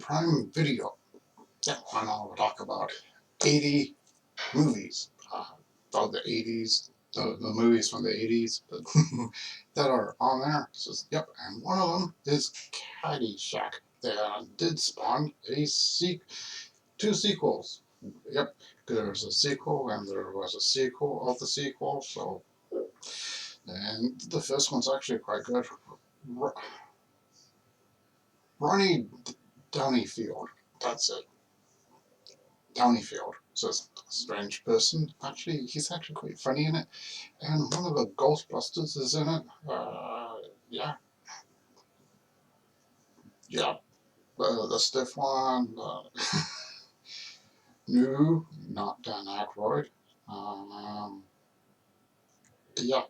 Prime Video. Yeah, why not? We'll talk about 80 movies of the 80s, the movies from the 80s that are on there. Says, yep, and one of them is Caddyshack. They did spawn two sequels. Yep, there's a sequel and there was a sequel of the sequel. So, and the first one's actually quite good. Ronnie Downeyfield. That's it. Downeyfield. Says strange person. Actually, he's actually quite funny in it. And one of the Ghostbusters is in it. Yeah, yeah. The stiff one. No, not Dan Aykroyd. Um, yeah,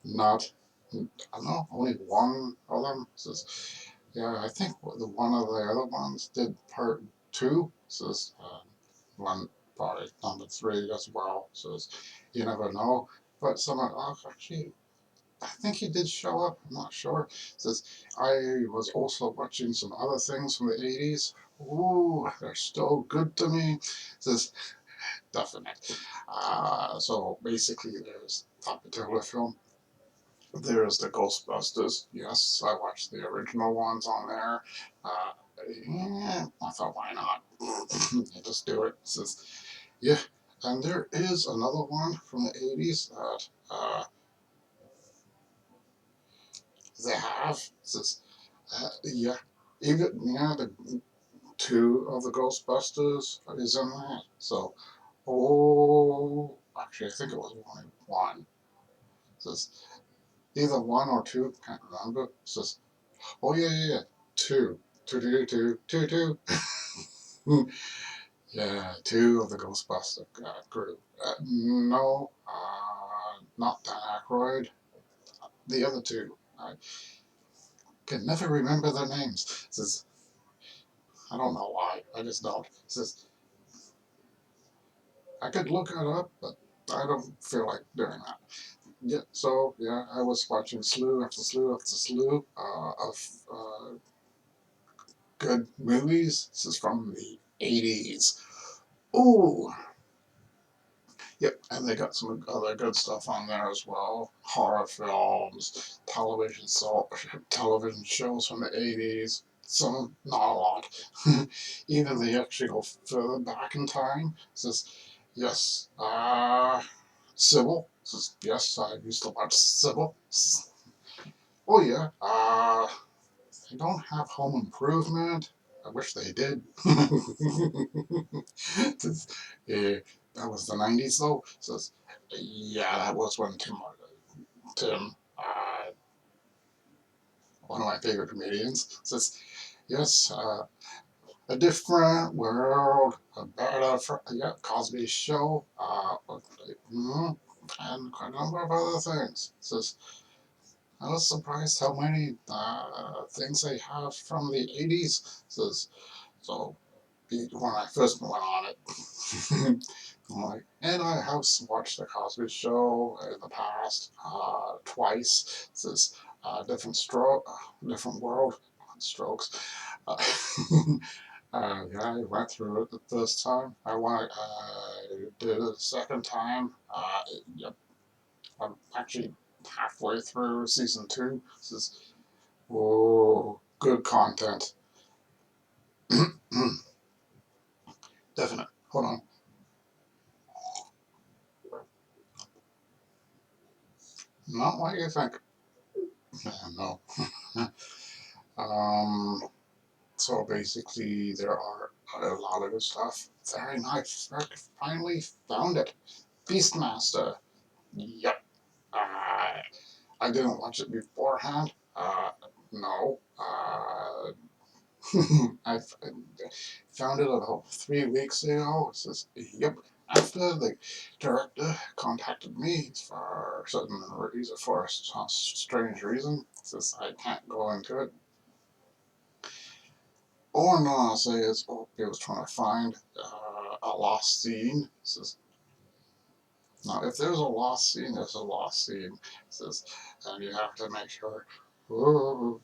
not. I don't know. Only one of them says. Yeah, I think the one of the other ones did part two. Says one part number three as well. Says you never know. But someone actually I think he did show up. I'm not sure. Says I was also watching some other things from the 80s. Ooh, they're still good to me. Says definite. So basically, there's that particular film. There's the Ghostbusters. Yes, I watched the original ones on there. Uh, yeah, I thought why not? Just do it. Says yeah. And there is another one from the 80s that they have. Says yeah, even yeah, the two of the Ghostbusters is in that. So, oh, actually, I think it was only one. It says either one or two, can't remember. It says, oh yeah, yeah, yeah, two, two. Yeah, two of the Ghostbuster group. No, not Dan Aykroyd. The other two, I can never remember their names. It says I don't know why. I just don't. It says I could look it up, but I don't feel like doing that. Yeah, so yeah, I was watching slew after slew after slew of good movies. This is from the 80s. Ooh, yep, and they got some other good stuff on there as well. Horror films, television shows from the 80s. Some, not a lot. Even they actually go further back in time. It says, yes, Sybil. It says, yes, I used to watch Sybil. Oh yeah, I don't have Home Improvement. I wish they did. Yeah, that was the 90s though. So yeah, that was when Tim, one of my favorite comedians, says, yes, a different world, a better, yeah, Cosby Show, and quite a number of other things. Says, I was surprised how many things they have from the 80s. Says, so when I first went on it, I'm like, and I have watched the Cosby Show in the past twice. This different world, strokes. Uh, yeah, I went through it the first time. I did it the second time. Yep, I'm actually halfway through season two. This is oh, good content. Definite. Hold on. Not what you think. No. um, so basically, there are a lot of good stuff. Very nice. Finally found it. Beastmaster. Yep. I didn't watch it beforehand. No. I found it about 3 weeks ago. It says, yep. After the director contacted me for a certain reason, for a strange reason, it says I can't go into it. All I'm gonna say is, oh, he was trying to find a lost scene. It says, now, if there's a lost scene, there's a lost scene. It says, and you have to make sure. Ooh,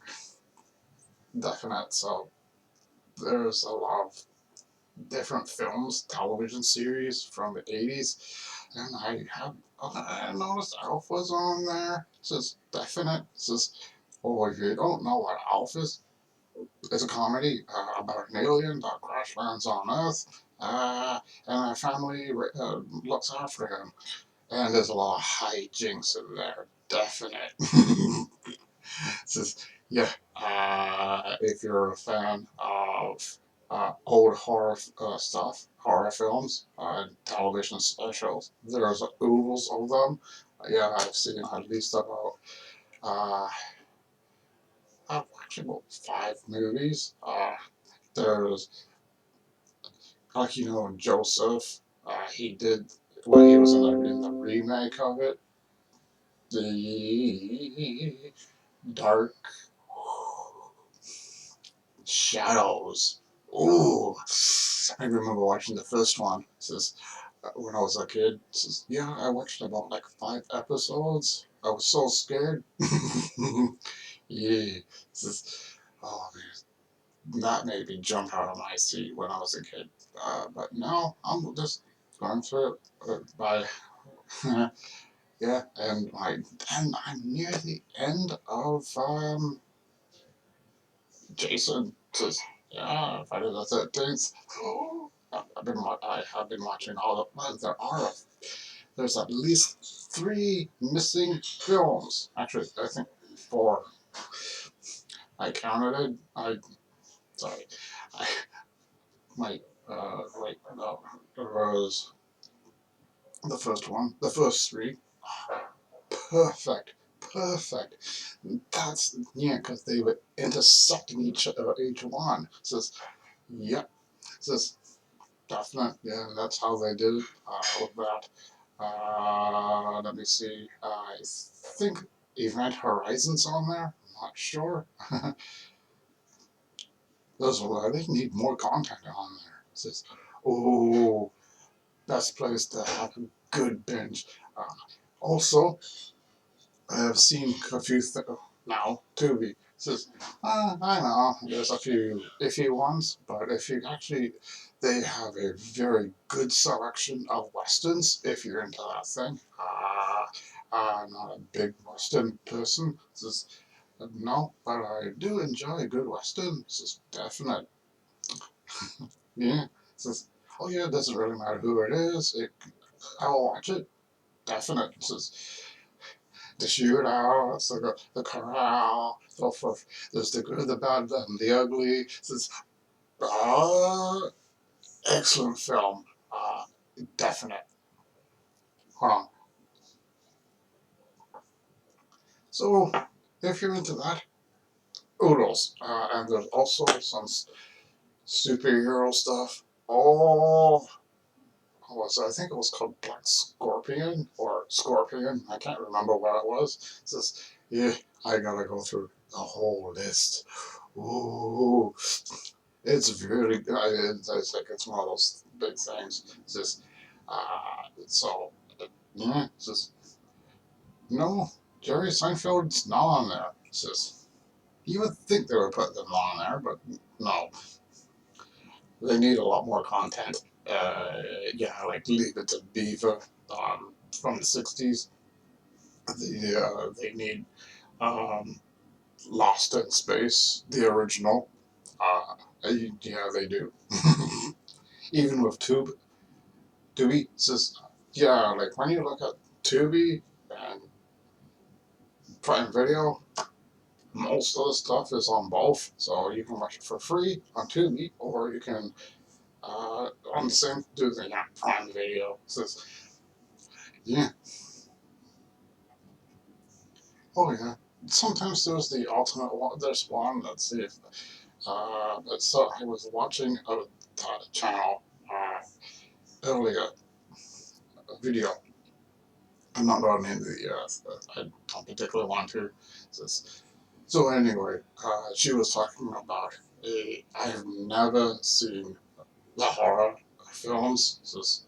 definite. So there's a lot of different films, television series from the 80s, and I noticed Alf was on there. It says definite. It says, oh, if you don't know what Alf is, it's a comedy about an alien that crash lands on Earth, and a family looks after him. And there's a lot of hijinks in there. Definite. Says, yeah, if you're a fan of old horror stuff, horror films, television specials, there's oodles of them. Yeah, I've seen at least uh, actually about 5 movies. There's, like, Joseph, he did, when he was in the remake of it, the Dark Shadows. Ooh, I remember watching the first one. It says, when I was a kid. It says, yeah, I watched about like 5 episodes. I was so scared. Yeah. It says, oh man, that made me jump out of my seat when I was a kid. But now I'm just going through it by yeah, and I'm near the end of Jason says, yeah, Friday the 13th. I have been watching all of well, there's at least 3 missing films. Actually, I think 4. I counted it. Sorry. I, wait, no. There was the first one, the first 3. Perfect. Perfect. That's, yeah, because they were intersecting each one. Says, yep. Says, definite, yeah, that's how they did it with that. Let me see. I think Event Horizon's on there. I'm not sure. They need more content on there. It says, oh, best place to have a good binge. Uh, Also, I have seen a few now. Tubi says, I know there's a few iffy ones, but if you actually, they have a very good selection of westerns. If you're into that thing, I'm not a big western person. Says, no, but I do enjoy a good western. Says, definite, yeah. Says, oh yeah, it doesn't really matter who it is. I'll watch it. Definite. Says, the shootouts, the corral, so forth. There's the good, the bad, and the ugly. It's excellent film. Uh, Definite. Hold on. So, if you're into that, oodles. And there's also some superhero stuff. Oh, I think it was called Black Scorpion or Scorpion. I can't remember what it was. It says, yeah, I gotta go through the whole list. Ooh. It's really good. It's like it's one of those big things. It's just so yeah. It's just no. Jerry Seinfeld's not on there. It's just you would think they would put them on there, but no. They need a lot more content. Yeah, like Leave It to Beaver from the '60s. They need um, Lost in Space, the original. Uh, yeah, they do. Even with Tubi says, yeah, like when you look at Tubi and Prime Video, most of the stuff is on both. So you can watch it for free on Tubi, or you can on the same do the Prime Video. It says, yeah, oh yeah. Sometimes there's the ultimate one. There's one. Let's see if so I was watching a channel earlier, a video. I'm not going into the I don't particularly want to. It says, so anyway, she was talking about I have never seen the horror films. This is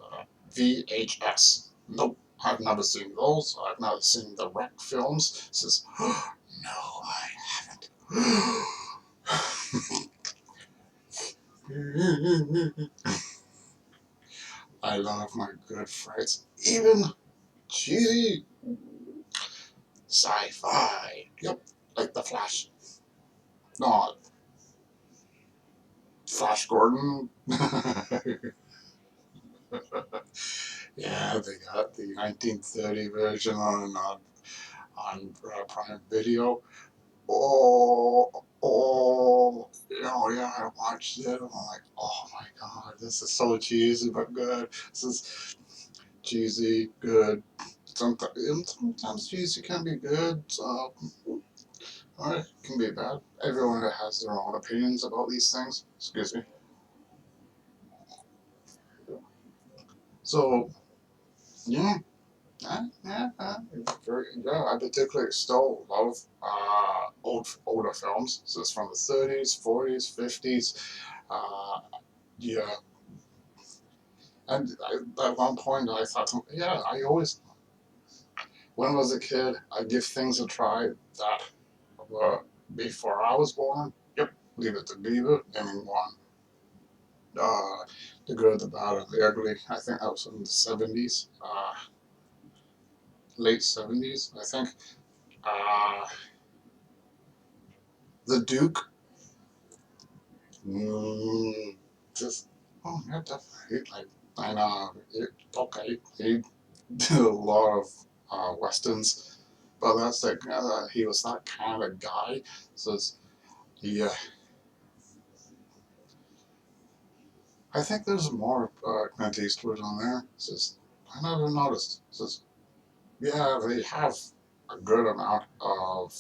VHS. Nope, I've never seen those. I've never seen the wreck films. Says, no, I haven't. I love my good friends. Even cheesy sci-fi. Yep, like the Flash. No, Flash Gordon. Yeah, they got the 1930 version on Prime Video. Yeah, I watched it. I'm like, oh my god, this is so cheesy but good. This is cheesy, good. Sometimes cheesy can be good, so or it can be bad. Everyone has their own opinions about these things. Excuse me. So yeah, yeah. I particularly still love older films. So it's from the 30s, 40s, 50s. Uh, yeah, and at one point I thought, yeah, I always, when I was a kid, I give things a try that were before I was born. Yep, Leave It to Beaver, naming one. Uh, the Good, the Bad, and the Ugly. I think that was in the 70s, late 70s, I think. Uh, the Duke. Mm, just, oh, yeah, definitely. Like, I know, okay, he did a lot of westerns, but that's like, he was that kind of guy. So it's, yeah, I think there's more Clint Eastwood on there. It's just, I never noticed. It's just, yeah, they have a good amount of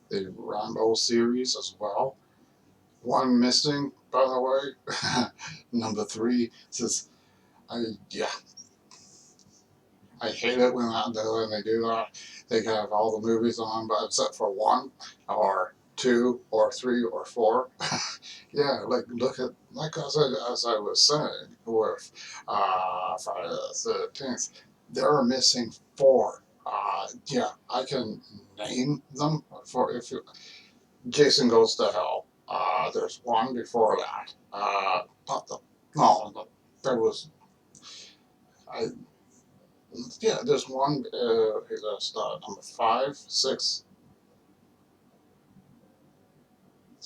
the Rambo series as well. One missing, by the way, number three. Says, yeah, I hate it when they do that. They have all the movies on, but except for one, or two, or three, or four. Yeah, like look at like as I was saying with Friday the 13th, they're missing four. Yeah, I can name them for if you. Jason Goes to Hell. There's one before that. Not the no, there was I. Yeah, there's one. That's number five, six.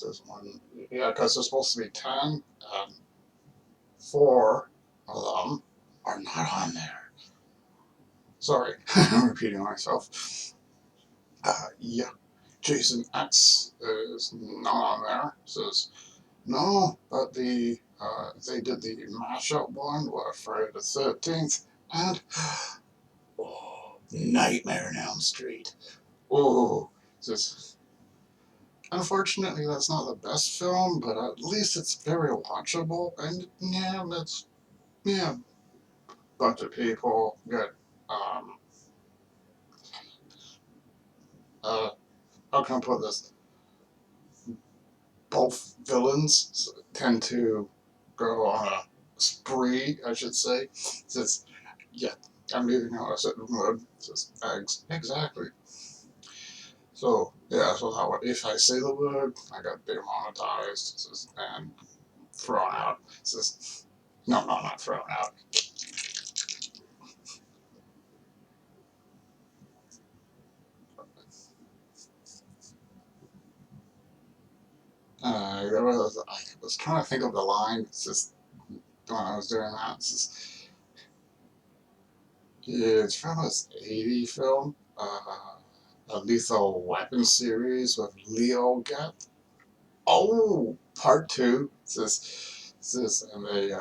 There's one. Yeah, because there's supposed to be 10, and four of them are not on there. Sorry, I'm repeating myself. Yeah, Jason X is not on there. Says no, but they did the mashup one with Friday the 13th and oh, Nightmare on Elm Street. Oh, says unfortunately that's not the best film, but at least it's very watchable and yeah, that's yeah, bunch of people get um uh how can I put this? Both villains tend to go on a spree, I should say. It's yeah, I'm leaving out a certain word. Just exactly. So yeah, so how if I say the word, I got demonetized and thrown out. It's just no, not thrown out. I was trying to think of the line. It's just when I was doing that. Yeah, it's from this 80 film, a Lethal Weapon series with Leo Geth. Oh, part two. And they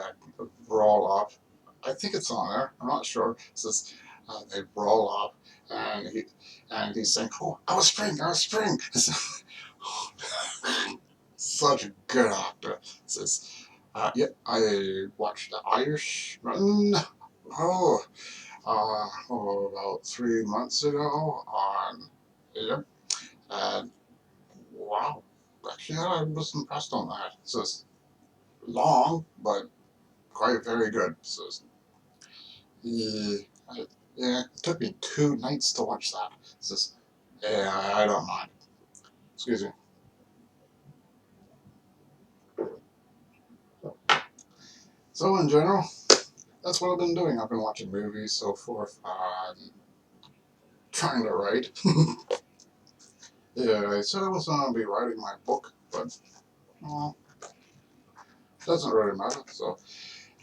roll up. I think it's on there. I'm not sure. They roll up, and he's saying, "Oh, I was Spring." Such a good actor. It says, yeah, I watched The Irishman. Oh, about 3 months ago on here, and wow, actually, I was impressed on that. It's just long, but quite very good. So, yeah, yeah, it took me 2 nights to watch that. It's just, yeah, I don't mind. Excuse me. So in general, that's what I've been doing. I've been watching movies, so forth, trying to write. Yeah, I said I was going to be writing my book, but well, doesn't really matter. So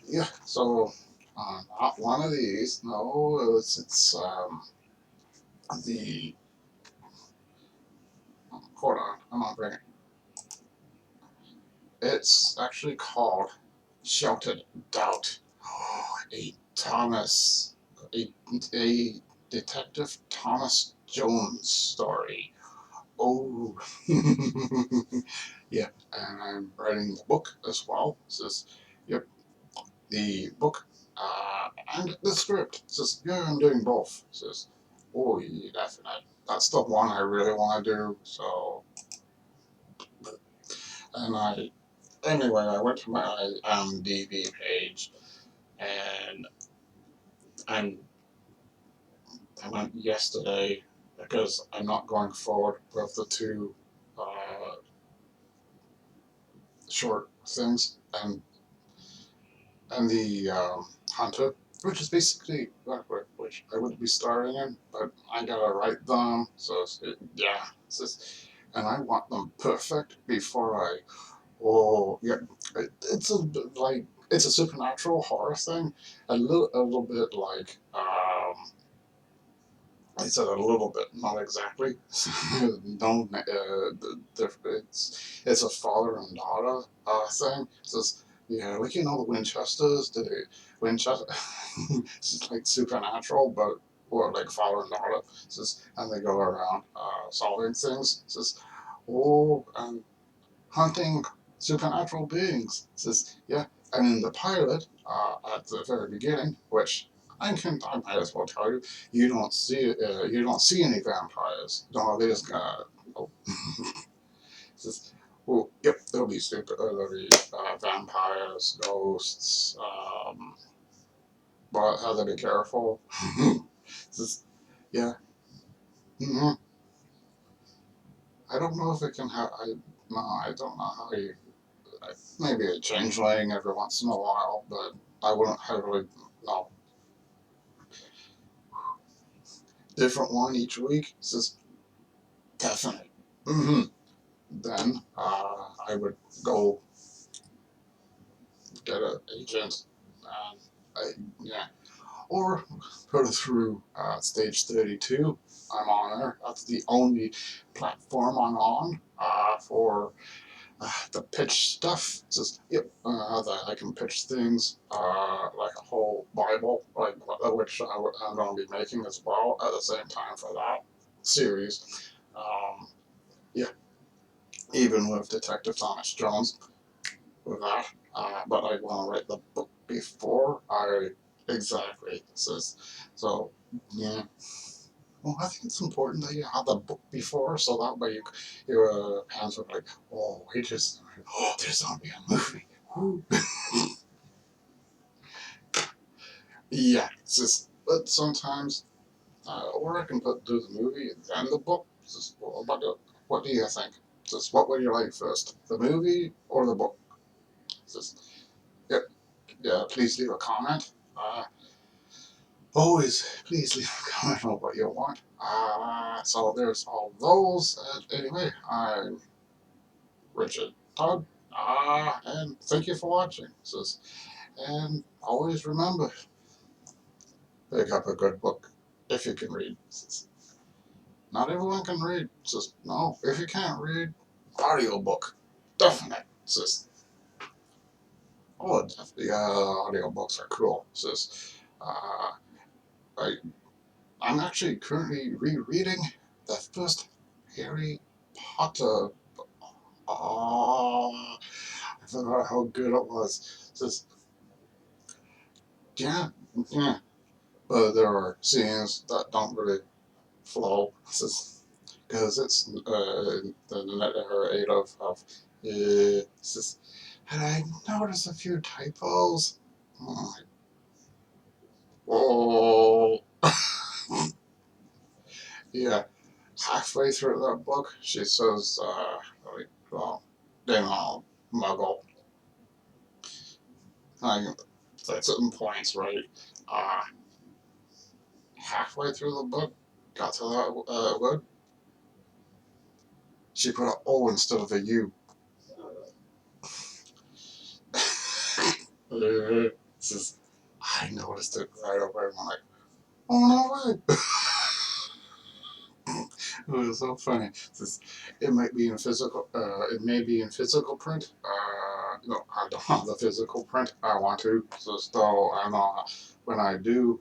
yeah, so not one of these. No, it's the hold on, I'm not bringing. It's actually called Sheltered Doubt. A Thomas, a, a Detective Thomas Jones story. Oh, yeah, and I'm writing the book as well. Says, yep, the book and the script. Says, yeah, I'm doing both. Says, oh, yeah, definitely. That's the one I really want to do. So, and anyway, I went to my IMDb page and I'm I went yesterday because I'm not going forward with the two uh, short things and the Hunter, which is basically which I would be starring in, but I gotta write them. So yeah, and I want them perfect before I. Oh yeah, it's a bit like it's a supernatural horror thing, a little bit like. I said a little bit, not exactly. No, it's a father and daughter thing. It says, yeah, like the Winchesters, Winchester. It's just like supernatural, but or like father and daughter. It says, and they go around solving things. It says, oh, and hunting supernatural beings. It says, yeah, and in the pilot, at the very beginning, which I might as well tell you, you don't see any vampires. No, they just oh. It's just, well, yep, there'll be vampires, ghosts, but have to be careful. It's just, yeah, hmm I don't know if it can have. No, I don't know how you maybe a changeling every once in a while, but I wouldn't heavily no different one each week. It's just definite. Mm-hmm. Then I would go get an agent, and yeah, or put it through stage 32. I'm on there. That's the only platform I'm on for the pitch stuff. It's just, yep, that I can pitch things like a whole Bible, like which I'm going to be making as well at the same time for that series. Um, yeah, even with Detective Thomas Jones with that. But I want to write the book before I exactly says so. Yeah. Well, I think it's important that you have the book before, so that way your hands are like, oh, wait just, oh, there's gonna be a movie. Woo. Yeah, it's just, but sometimes, or I can do the movie and then the book. It's just, well, what do you think? Just what would you like first, the movie or the book? It's just, yeah, yeah. Please leave a comment. Always, please leave a comment on what you want. So there's all those. Anyway, I'm Richard Todd. And thank you for watching. And always remember, pick up a good book if you can read. Not everyone can read. No, if you can't read, audiobook. Definite. Oh, definitely, audiobooks are cool. Uh, I, I'm actually currently rereading the first Harry Potter. Oh, I forgot how good it was. Yeah, yeah. But there are scenes that don't really flow. Because it's the narrative of it's just, and I noticed a few typos. Oh, oh. Yeah, halfway through that book, she says, like, well, muggle. like at certain points, right? Uh, Halfway through the book, got to that word, she put an O instead of a U. This is, I noticed it right away. I'm like, oh no way! It was so funny. This, it might be in physical. It may be in physical print. No, I don't have the physical print. I want to. So still, I'm not. When I do,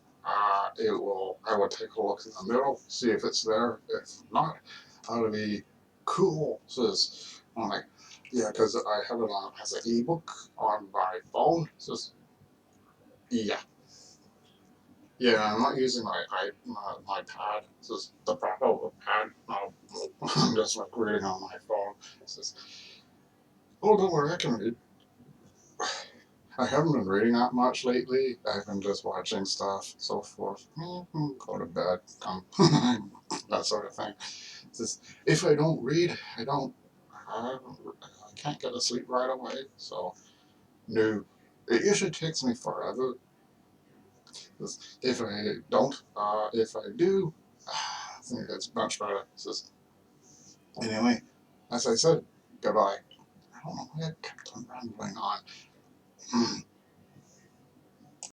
it will. I will take a look in the middle, see if it's there. If not, that'll be cool. Says I'm like, yeah, because I have it on as an ebook on my phone. Says yeah. Yeah, I'm not using my pad. This is the proper pad. No, I'm just like reading on my phone. It says, "Oh, don't worry, I can read." I haven't been reading that much lately. I've been just watching stuff, so forth. Go to bed, come, that sort of thing. It's just, if I don't read, I can't get to sleep right away. So no, it usually takes me forever. If I don't, if I do, I think it's much better. It's just, anyway, as I said, goodbye. I don't know why I kept on rambling on.